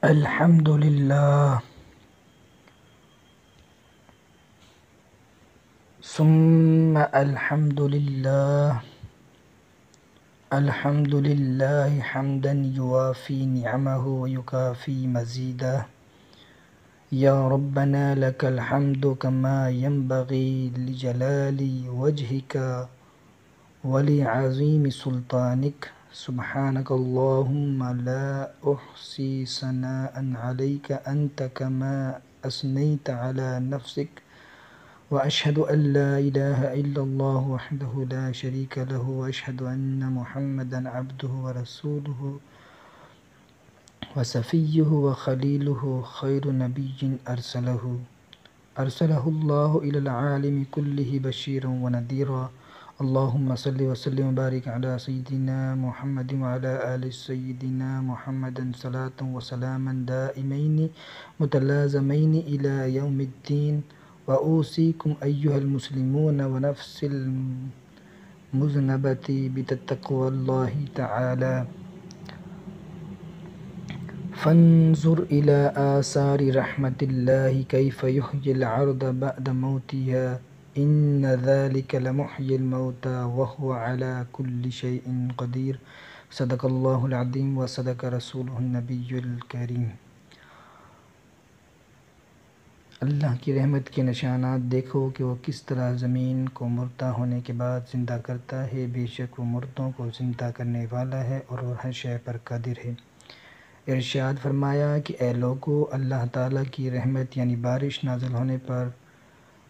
الحمد لله ثم الحمد لله. الحمد لله حمدا يوافي نعمه ويكافي مزيده. يا ربنا لك الحمد كما ينبغي لجلال وجهك ولعظيم سلطانك. سبحانك اللهم لا أحصي ثناء عليك أنت كما أثنيت على نفسك. وأشهد أن لا إله إلا الله وحده لا شريك له وأشهد أن محمدا عبده ورسوله وصفيه وخليله خير نبي أرسله الله إلى العالم كله بشيرا ونذيرا. اللهم صل وسلم وبارك على سيدنا محمد وعلى آل سيدنا محمد صلاة وسلاما دائمين متلازمين إلى يوم الدين. وأوصيكم أيها المسلمون ونفس المذنبة بتقوى الله تعالى. فانظر إلى آثار رحمة الله كيف يحيي الأرض بعد موتها إن ذلك لمحيي الموتى وهو على كل شيء قدير. صدق الله العظيم وصدق رسوله النبي الكريم. اللہ کی رحمت کے نشانات دیکھو کہ وہ کس طرح زمین کو مردہ ہونے کے بعد زندہ کرتا ہے. بے شک وہ مردوں کو زندہ کرنے والا ہے اور وہ ہر شے پر قادر ہے. ارشاد فرمایا کہ اے لوگو، اللہ تعالیٰ کی رحمت یعنی بارش نازل ہونے پر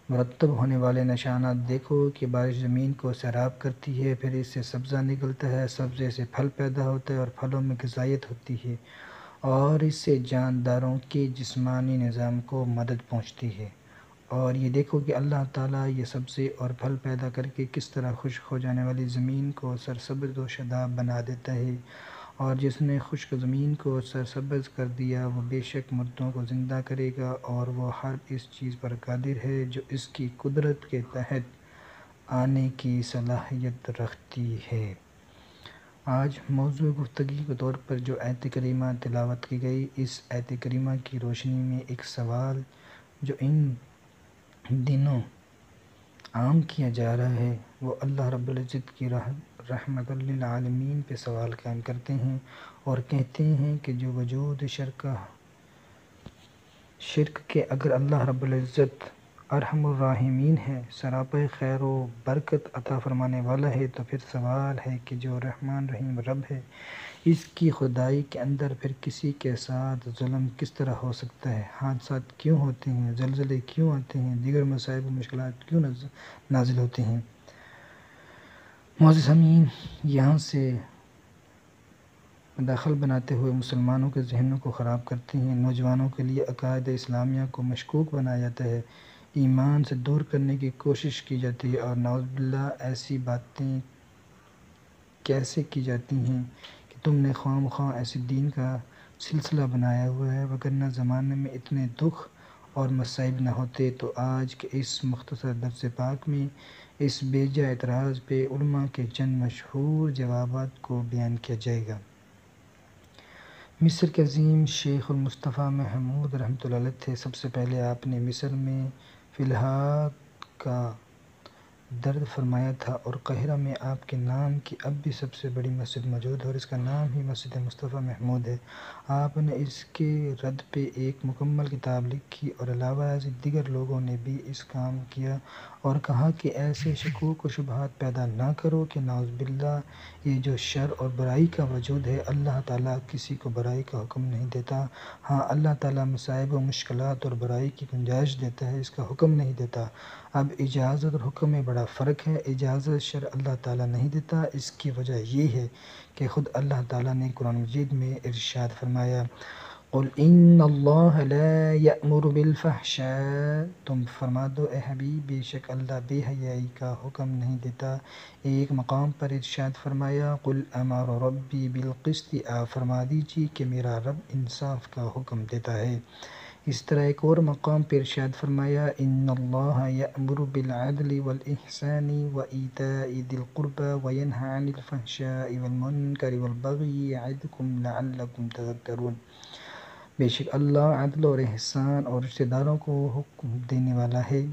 مرتب ہونے والے نشانات دیکھو کہ بارش زمین کو سیراب کرتی ہے، پھر اس سے سبزہ نکلتا ہے، سبزے سے پھل پیدا ہوتا ہے اور پھلوں میں غذائیت ہوتی ہے اور اس سے جانداروں کے جسمانی نظام کو مدد پہنچتی ہے. اور یہ دیکھو کہ اللہ تعالیٰ یہ سبزے اور پھل پیدا کر کے کس طرح خشک ہو جانے والی زمین کو سرسبز و شاداب بنا دیتا ہے. اور جس نے خشک زمین کو سرسبز کر دیا وہ بے شک مردوں کو زندہ کرے گا اور وہ ہر اس چیز پر قادر ہے جو اس کی قدرت کے تحت آنے کی صلاحیت رکھتی ہے. آج موضوع گفتگو کے طور پر جو آیت کریمہ تلاوت کی گئی، اس آیت کریمہ کی روشنی میں ایک سوال جو ان دنوں عام کیا جا رہا ہے وہ اللہ رب العزت کی رحمت للعالمین پہ سوال قائم کرتے ہیں اور کہتے ہیں کہ جو وجود شرک کے اگر اللہ رب العزت ارحم الراحمین ہے، سراپا خیر و برکت عطا فرمانے والا ہے، تو پھر سوال ہے کہ جو رحمان رحیم رب ہے اس کی خدائی کے اندر پھر کسی کے ساتھ ظلم کس طرح ہو سکتا ہے؟ حادثات کیوں ہوتے ہیں؟ زلزلے کیوں آتے ہیں؟ دیگر مصائب و مشکلات کیوں نازل ہوتے ہیں؟ معزز سامعین، یہاں سے مداخل بناتے ہوئے مسلمانوں کے ذہنوں کو خراب کرتے ہیں، نوجوانوں کے لیے عقائد اسلامیہ کو مشکوک بنایا جاتا ہے، ایمان سے دور کرنے کی کوشش کی جاتی ہے اور نعوذ باللہ ایسی باتیں کیسے کی جاتی ہیں کہ تم نے خواہ مخواہ ایسے دین کا سلسلہ بنایا ہوا ہے، وگرنہ زمانے میں اتنے دکھ اور مصائب نہ ہوتے. تو آج کے اس مختصر درس پاک میں اس بیجا اعتراض پہ علماء کے چند مشہور جوابات کو بیان کیا جائے گا. مصر کے عظیم شیخ المصطفیٰ محمود رحمۃ اللہ علیہ تھے. سب سے پہلے آپ نے مصر میں فی الحاد کا درد فرمایا تھا اور قاہرہ میں آپ کے نام کی اب بھی سب سے بڑی مسجد موجود ہے اور اس کا نام ہی مسجد مصطفیٰ محمود ہے. آپ نے اس کے رد پہ ایک مکمل کتاب لکھی اور علاوہ ازیں دیگر لوگوں نے بھی اس کام کیا اور کہا کہ ایسے شکوک و شبہات پیدا نہ کرو کہ نعوذ باللہ یہ جو شر اور برائی کا وجود ہے، اللہ تعالیٰ کسی کو برائی کا حکم نہیں دیتا. ہاں، اللہ تعالیٰ مصائب و مشکلات اور برائی کی گنجائش دیتا ہے، اس کا حکم نہیں دیتا. اب اجازت اور حکم میں بڑا فرق ہے. اجازت شرع اللہ تعالیٰ نہیں دیتا. اس کی وجہ یہ ہے کہ خود اللہ تعالیٰ نے قرآن مجید میں ارشاد فرمایا، قُلْ إِنَّ اللَّهَ لَا يَأْمُرُ بِالْفَحْشَاءِ، تم فرما دو اے حبیب بے شک اللہ بے حیائی کا حکم نہیں دیتا. ایک مقام پر ارشاد فرمایا، قُلْ أَمَرَ رَبِّي بِالْقِسْطِ، آپ فرما دیجیے کہ میرا رب انصاف کا حکم دیتا ہے. اس طرح ایک اور مقام پر ارشاد فرمایا، ان اللہ یأمر بالعدل والإحسان وإیتاء ذی القربى وینہی عن الفحشاء والمنکر والبغی یعظکم لعلکم تذکرون. بے شک اللہ عدل اور احسان اور رشتہ داروں کو حکم دینے والا ہے،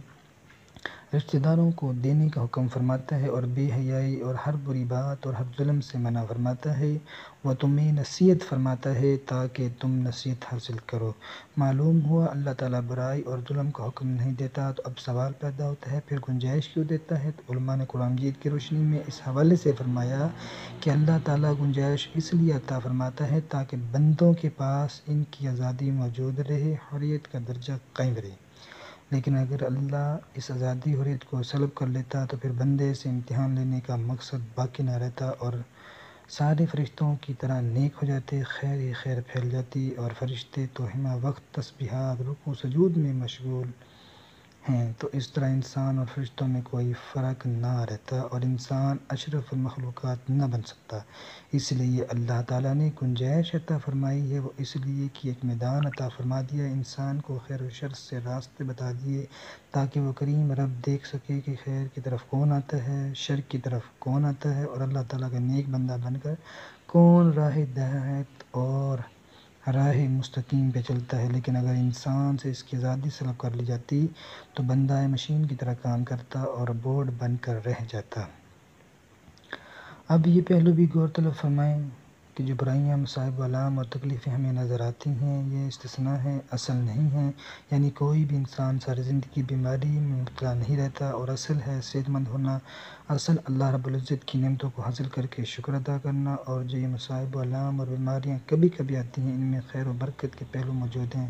رشتہ داروں کو دینے کا حکم فرماتا ہے اور بے حیائی اور ہر بری بات اور ہر ظلم سے منع فرماتا ہے۔ وہ تمہیں نصیحت فرماتا ہے تاکہ تم نصیحت حاصل کرو۔ معلوم ہوا اللہ تعالیٰ برائی اور ظلم کا حکم نہیں دیتا، تو اب سوال پیدا ہوتا ہے پھر گنجائش کیوں دیتا ہے؟ تو علماء نے قرآن مجید کی روشنی میں اس حوالے سے فرمایا کہ اللہ تعالیٰ گنجائش اس لیے عطا فرماتا ہے تاکہ بندوں کے پاس ان کی آزادی موجود رہے، حریت کا درجہ قائم رہے۔ لیکن اگر اللہ اس آزادی حریت کو سلب کر لیتا تو پھر بندے سے امتحان لینے کا مقصد باقی نہ رہتا اور سارے فرشتوں کی طرح نیک ہو جاتے، خیر ہی خیر پھیل جاتی، اور فرشتے تو ہمہ وقت تسبیحات، رکوع سجود میں مشغول ہیں، تو اس طرح انسان اور فرشتوں میں کوئی فرق نہ رہتا اور انسان اشرف المخلوقات نہ بن سکتا۔ اس لیے اللہ تعالیٰ نے گنجائش عطا فرمائی ہے، وہ اس لیے کہ ایک میدان عطا فرما دیا، انسان کو خیر و شر سے راستے بتا دیے تاکہ وہ کریم رب دیکھ سکے کہ خیر کی طرف کون آتا ہے، شر کی طرف کون آتا ہے، اور اللہ تعالیٰ کا نیک بندہ بن کر کون راہ ہدایت اور راہ مستقیم پہ چلتا ہے۔ لیکن اگر انسان سے اس کی آزادی سلب کر لی جاتی تو بندہ مشین کی طرح کام کرتا اور بورڈ بن کر رہ جاتا۔ اب یہ پہلو بھی غور طلب فرمائیں کہ جو برائیاں، مصائب، آلام اور تکلیفیں ہمیں نظر آتی ہیں یہ استثناء ہیں، اصل نہیں ہیں۔ یعنی کوئی بھی انسان ساری زندگی بیماری میں مبتلا نہیں رہتا، اور اصل ہے صحت مند ہونا، اصل اللہ رب العزت کی نعمتوں کو حاصل کر کے شکر ادا کرنا، اور جو یہ مصائب و آلام اور بیماریاں کبھی کبھی آتی ہیں ان میں خیر و برکت کے پہلو موجود ہیں۔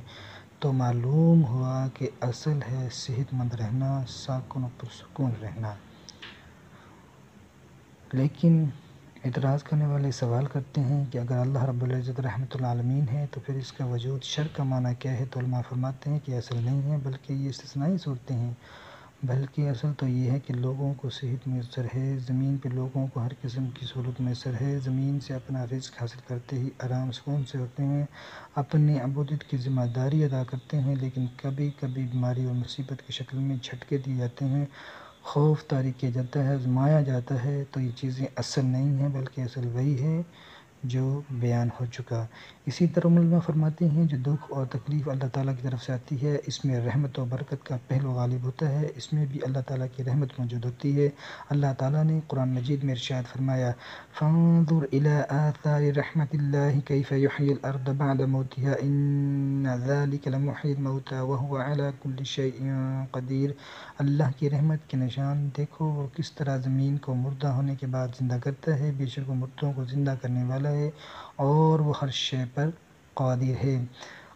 تو معلوم ہوا کہ اصل ہے صحت مند رہنا، ساکن و پرسکون رہنا۔ لیکن اعتراض کرنے والے سوال کرتے ہیں کہ اگر اللہ رب العزت رحمت العالمین ہے تو پھر اس کا وجود شر کا معنی کیا ہے؟ تو علماء فرماتے ہیں کہ اصل نہیں ہے بلکہ یہ استثنائی صورتیں ہیں، بلکہ اصل تو یہ ہے کہ لوگوں کو صحت میسر ہے، زمین پہ لوگوں کو ہر قسم کی سہولت میسر ہے، زمین سے اپنا رزق حاصل کرتے ہی آرام سکون سے ہوتے ہیں، اپنی عبودیت کی ذمہ داری ادا کرتے ہیں، لیکن کبھی کبھی بیماری اور مصیبت کی شکل میں جھٹکے دیے جاتے ہیں، خوف طاری کیا جاتا ہے، آزمایا جاتا ہے۔ تو یہ چیزیں اصل نہیں ہیں بلکہ اصل وہی ہے جو بیان ہو چکا۔ اسی طرح علماء فرماتے ہیں جو دکھ اور تکلیف اللہ تعالیٰ کی طرف سے آتی ہے اس میں رحمت و برکت کا پہلو غالب ہوتا ہے، اس میں بھی اللہ تعالیٰ کی رحمت موجود ہوتی ہے۔ اللہ تعالیٰ نے قرآن مجید میں ارشاد فرمایا فانظر إلى آثار رحمت اللہ کیف یحیی الارض بعد موتها ان ذلک لمحیی الموتى وهو على كل شیء قدیر۔ اللہ کی رحمت کے نشان دیکھو، وہ کس طرح زمین کو مردہ ہونے کے بعد زندہ کرتا ہے، بے شک وہ مردوں کو زندہ کرنے والا ہے اور وہ ہر شے پر قادر ہے۔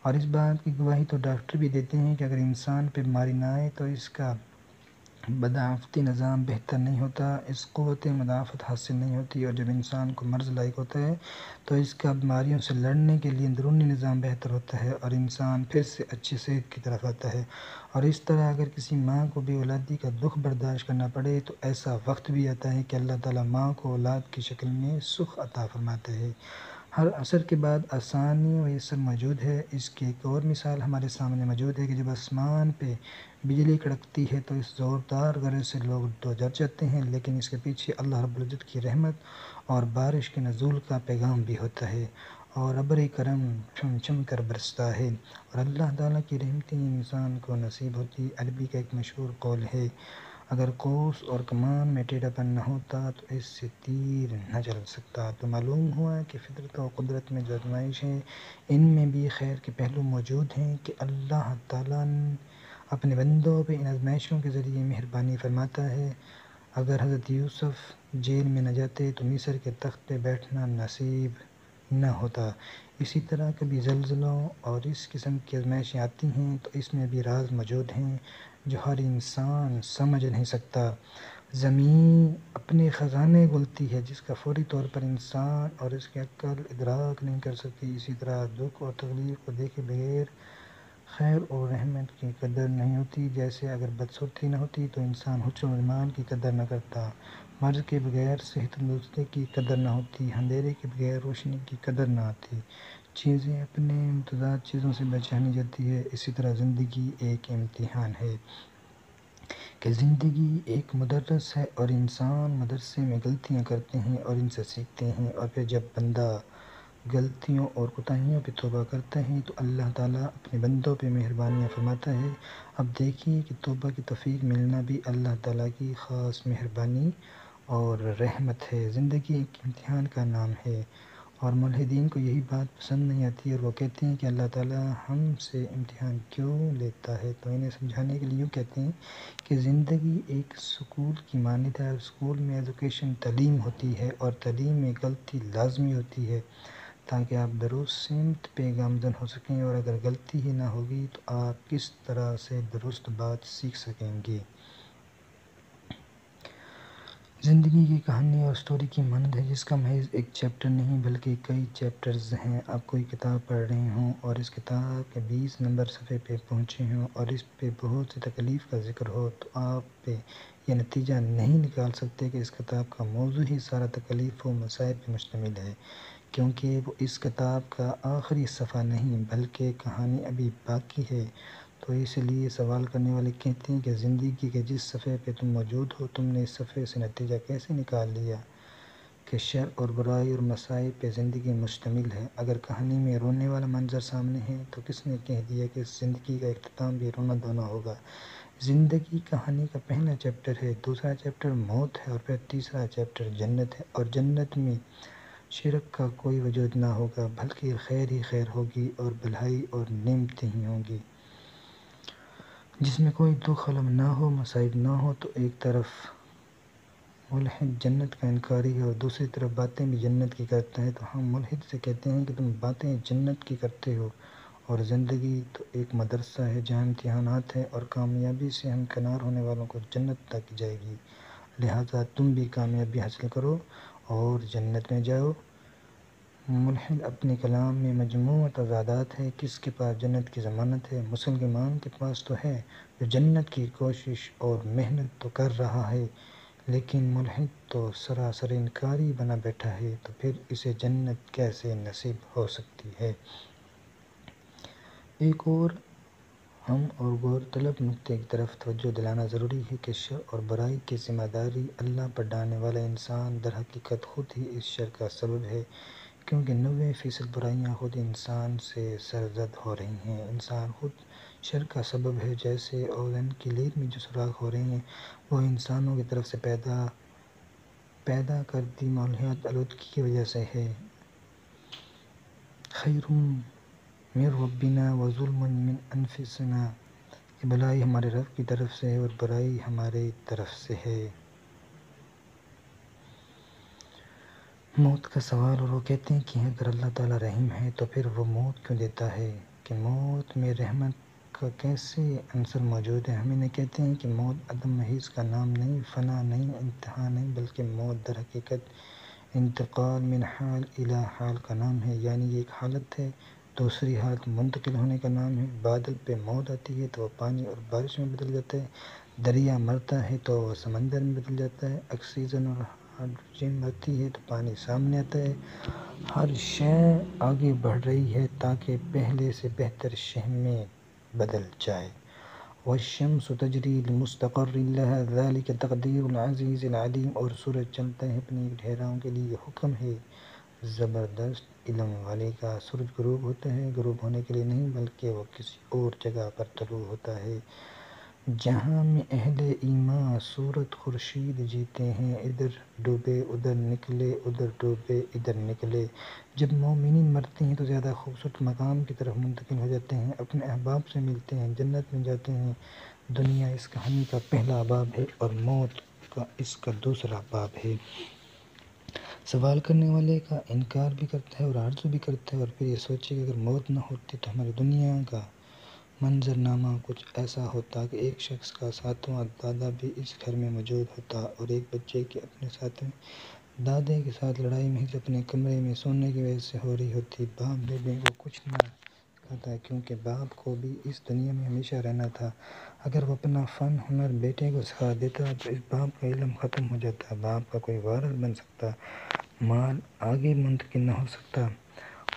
اور اس بات کی گواہی تو ڈاکٹر بھی دیتے ہیں کہ اگر انسان پہ بیماری نہ آئے تو اس کا مدافعتی نظام بہتر نہیں ہوتا، اس قوت مدافعت حاصل نہیں ہوتی، اور جب انسان کو مرض لاحق ہوتا ہے تو اس کا بیماریوں سے لڑنے کے لیے اندرونی نظام بہتر ہوتا ہے اور انسان پھر سے اچھی صحت کی طرف آتا ہے۔ اور اس طرح اگر کسی ماں کو بے اولادی کا دکھ برداشت کرنا پڑے تو ایسا وقت بھی آتا ہے کہ اللہ تعالیٰ ماں کو اولاد کی شکل میں سکھ عطا فرماتا ہے۔ ہر عصر کے بعد آسانی و یسر موجود ہے۔ اس کی ایک اور مثال ہمارے سامنے موجود ہے کہ جب آسمان پہ بجلی کڑکتی ہے تو اس زوردار گرج سے لوگ تو ڈر جاتے ہیں، لیکن اس کے پیچھے اللہ رب العزت کی رحمت اور بارش کے نزول کا پیغام بھی ہوتا ہے، اور ابر کرم چھم چھم کر برستا ہے، اور اللہ تعالیٰ کی رحمتیں انسان کو نصیب ہوتی۔ عربی کا ایک مشہور قول ہے اگر قوس اور کمان میں ٹیڑھا پن نہ ہوتا تو اس سے تیر نہ چل سکتا۔ تو معلوم ہوا کہ فطرت و قدرت میں جو آزمائش ہے ان میں بھی خیر کے پہلو موجود ہیں کہ اللہ تعالیٰ اپنے بندوں پہ ان آزمائشوں کے ذریعے مہربانی فرماتا ہے۔ اگر حضرت یوسف جیل میں نہ جاتے تو مصر کے تخت پہ بیٹھنا نصیب نہ ہوتا۔ اسی طرح کبھی زلزلوں اور اس قسم کی آزمائشیں آتی ہیں تو اس میں بھی راز موجود ہیں جو ہر انسان سمجھ نہیں سکتا۔ زمین اپنے خزانے گھولتی ہے جس کا فوری طور پر انسان اور اس کی عقل ادراک نہیں کر سکتی۔ اسی طرح دکھ اور تکلیف کو دیکھے بغیر خیر اور رحمت کی قدر نہیں ہوتی، جیسے اگر بدصورتی نہ ہوتی تو انسان حسن و جمال کی قدر نہ کرتا، مرض کے بغیر صحت تندرستی کی قدر نہ ہوتی، اندھیرے کے بغیر روشنی کی قدر نہ آتی، چیزیں اپنے متضاد چیزوں سے پہچانی جاتی ہے۔ اسی طرح زندگی ایک امتحان ہے کہ زندگی ایک مدرس ہے اور انسان مدرسے میں غلطیاں کرتے ہیں اور ان سے سیکھتے ہیں، اور پھر جب بندہ غلطیوں اور کوتاہیوں پہ توبہ کرتا ہے تو اللہ تعالیٰ اپنے بندوں پہ مہربانیاں فرماتا ہے۔ اب دیکھیے کہ توبہ کی توفیق ملنا بھی اللہ تعالیٰ کی خاص مہربانی اور رحمت ہے۔ زندگی ایک امتحان کا نام ہے، اور ملحدین کو یہی بات پسند نہیں آتی، اور وہ کہتے ہیں کہ اللہ تعالیٰ ہم سے امتحان کیوں لیتا ہے۔ تو انہیں سمجھانے کے لیے یوں کہتے ہیں کہ زندگی ایک اسکول کی مانند ہے۔ اسکول میں ایجوکیشن تعلیم ہوتی ہے، اور تعلیم میں غلطی لازمی ہوتی ہے تاکہ آپ درست سمت پہ گامزن ہو سکیں، اور اگر غلطی ہی نہ ہوگی تو آپ کس طرح سے درست بات سیکھ سکیں گے۔ زندگی کی کہانی اور سٹوری کی مانند ہے، جس کا محض ایک چیپٹر نہیں بلکہ کئی چیپٹرز ہیں۔ آپ کوئی کتاب پڑھ رہے ہوں اور اس کتاب کے 20 نمبر صفحے پہ پہنچے ہوں اور اس پہ بہت سی تکلیف کا ذکر ہو، تو آپ پہ یہ نتیجہ نہیں نکال سکتے کہ اس کتاب کا موضوع ہی سارا تکلیف و مصائب پہ مشتمل ہے، کیونکہ وہ اس کتاب کا آخری صفحہ نہیں بلکہ کہانی ابھی باقی ہے۔ تو اس لیے سوال کرنے والے کہتے ہیں کہ زندگی کے جس صفحے پہ تم موجود ہو، تم نے اس صفحے سے نتیجہ کیسے نکال لیا کہ شر اور برائی اور مصائب پہ زندگی مشتمل ہے؟ اگر کہانی میں رونے والا منظر سامنے ہے تو کس نے کہہ دیا کہ زندگی کا اختتام بھی رونا دھونا ہوگا؟ زندگی کہانی کا پہلا چیپٹر ہے، دوسرا چیپٹر موت ہے، اور پھر تیسرا چیپٹر جنت ہے، اور جنت میں شرک کا کوئی وجود نہ ہوگا بلکہ خیر ہی خیر ہوگی اور بھلائی اور نعمتیں ہی ہوں گی، جس میں کوئی دکھ علم نہ ہو، مصائب نہ ہو۔ تو ایک طرف ملحد جنت کا انکاری ہے اور دوسری طرف باتیں بھی جنت کی کرتا ہے، تو ہم ملحد سے کہتے ہیں کہ تم باتیں جنت کی کرتے ہو، اور زندگی تو ایک مدرسہ ہے جہاں امتحانات ہیں، اور کامیابی سے ہمکنار ہونے والوں کو جنت تک جائے گی، لہٰذا تم بھی کامیابی حاصل کرو اور جنت میں جاؤ۔ ملحد اپنے کلام میں مجموعہ تضادات ہے، کس کے پاس جنت کی ضمانت ہے؟ مسلمان کے پاس تو ہے، جو جنت کی کوشش اور محنت تو کر رہا ہے، لیکن ملحد تو سراسر انکاری بنا بیٹھا ہے، تو پھر اسے جنت کیسے نصیب ہو سکتی ہے؟ ایک اور اہم اور غور طلب نکتے کی طرف توجہ دلانا ضروری ہے کہ شر اور برائی کی ذمہ داری اللہ پر ڈالنے والا انسان در حقیقت خود ہی اس شر کا سبب ہے، کیونکہ 90% برائیاں خود انسان سے سرزد ہو رہی ہیں۔ انسان خود شر کا سبب ہے، جیسے اوزون کی لیر میں جو سوراخ ہو رہے ہیں وہ انسانوں کی طرف سے پیدا کردی ماحولیاتی آلودگی کی وجہ سے ہے۔ خیر من ربنا وظلم من انفسنا، کہ بھلائی ہمارے رب کی طرف سے ہے اور برائی ہمارے طرف سے ہے۔ موت کا سوال، اور وہ کہتے ہیں کہ اگر اللہ تعالیٰ رحیم ہے تو پھر وہ موت کیوں دیتا ہے، کہ موت میں رحمت کا کیسے عنصر موجود ہے؟ ہم انہیں کہتے ہیں کہ موت عدم محض کا نام نہیں، فنا نہیں، انتہا نہیں، بلکہ موت در حقیقت انتقال من حال الی حال کا نام ہے، یعنی یہ ایک حالت ہے دوسری حالت منتقل ہونے کا نام ہے۔ بادل پہ موت آتی ہے تو وہ پانی اور بارش میں بدل جاتا ہے، دریا مرتا ہے تو وہ سمندر میں بدل جاتا ہے، آکسیجن اور ہائیڈروجن مرتی ہے تو پانی سامنے آتا ہے۔ ہر شے آگے بڑھ رہی ہے تاکہ پہلے سے بہتر شے میں بدل جائے۔ والشمس تجری لمستقر لها ذلك تقدیر العزیز العلیم، اور سورج چلتا ہے اپنی ٹھہراؤں کے لیے، یہ حکم ہے زبردست علم والے کا۔ سورج غروب ہوتا ہے، غروب ہونے کے لیے نہیں بلکہ وہ کسی اور جگہ پر طلوع ہوتا ہے، جہاں میں اہل ایمان سورج خورشید جیتے ہیں، ادھر ڈوبے ادھر نکلے، ادھر ڈوبے ادھر نکلے۔ جب مومنین مرتے ہیں تو زیادہ خوبصورت مقام کی طرف منتقل ہو جاتے ہیں، اپنے احباب سے ملتے ہیں، جنت میں جاتے ہیں۔ دنیا اس کہانی کا پہلا باب ہے اور موت کا اس کا دوسرا باب ہے۔ سوال کرنے والے کا انکار بھی کرتا ہے اور آرزو بھی کرتا ہے، اور پھر یہ سوچے کہ اگر موت نہ ہوتی تو ہماری دنیا کا منظرنامہ کچھ ایسا ہوتا کہ ایک شخص کا ساتواں دادا بھی اس گھر میں موجود ہوتا، اور ایک بچے کی اپنے ساتویں دادے کے ساتھ لڑائی محض اپنے کمرے میں سونے کی وجہ سے ہو رہی ہوتی۔ باپ بیٹے کو کچھ نہ سکھاتا، کیونکہ باپ کو بھی اس دنیا میں ہمیشہ رہنا تھا۔ اگر وہ اپنا فن ہنر بیٹے کو سکھا دیتا تو اس باپ کا علم ختم ہو جاتا، باپ کا کوئی وارث بن سکتا، مال آگے منتقل نہ ہو سکتا،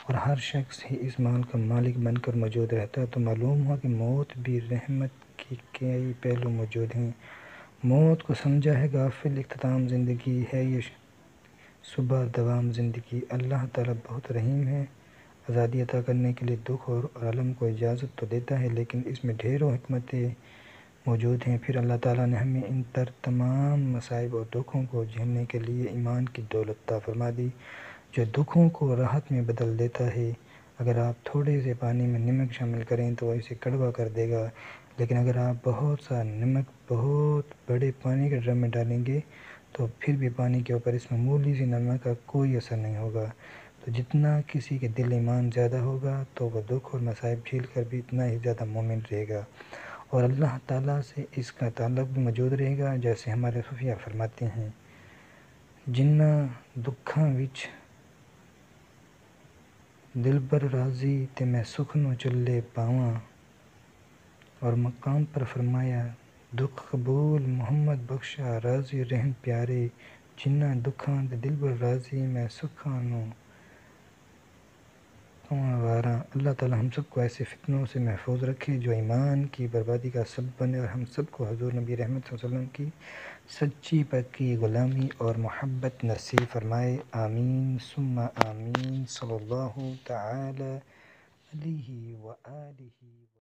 اور ہر شخص ہی اس مال کا مالک بن کر موجود رہتا۔ تو معلوم ہوا کہ موت بھی رحمت کے کئی پہلو موجود ہیں۔ موت کو سمجھا ہے غافل، اختتام زندگی ہے یہ صبح دوام زندگی۔ اللہ تعالیٰ بہت رحیم ہے، آزادی عطا کرنے کے لیے دکھ اور علم کو اجازت تو دیتا ہے، لیکن اس میں ڈھیروں حکمتیں موجود ہیں۔ پھر اللہ تعالیٰ نے ہمیں ان تمام مصائب اور دکھوں کو جھیلنے کے لیے ایمان کی دولت عطا فرما دی، جو دکھوں کو راحت میں بدل دیتا ہے۔ اگر آپ تھوڑے سے پانی میں نمک شامل کریں تو وہ اسے کڑوا کر دے گا، لیکن اگر آپ بہت سا نمک بہت بڑے پانی کے ڈرم میں ڈالیں گے تو پھر بھی پانی کے اوپر اس معمولی سی نمک کا کوئی اثر نہیں ہوگا۔ تو جتنا کسی کے دل ایمان زیادہ ہوگا تو وہ دکھ اور مصائب جھیل کر بھی اتنا ہی زیادہ مومن رہے گا، اور اللہ تعالیٰ سے اس کا تعلق بھی موجود رہے گا، جیسے ہمارے صوفیہ فرماتے ہیں، جنہاں دکھاں وچ دلبر راضی تے میں سکھنوں چلے پاواں، اور مقام پر فرمایا دکھ قبول محمد بخشا راضی رہن پیارے، جنہاں دکھاں تے دلبر راضی میں سکھاں نوں پاواں واراں۔ اللہ تعالیٰ ہم سب کو ایسے فتنوں سے محفوظ رکھے جو ایمان کی بربادی کا سبب بنے، اور ہم سب کو حضور نبی رحمت صلی اللہ علیہ وسلم کی سچی پکی غلامی اور محبت نصیب فرمائے، آمین ثم آمین، صلی اللہ تعالی علیہ وآلہ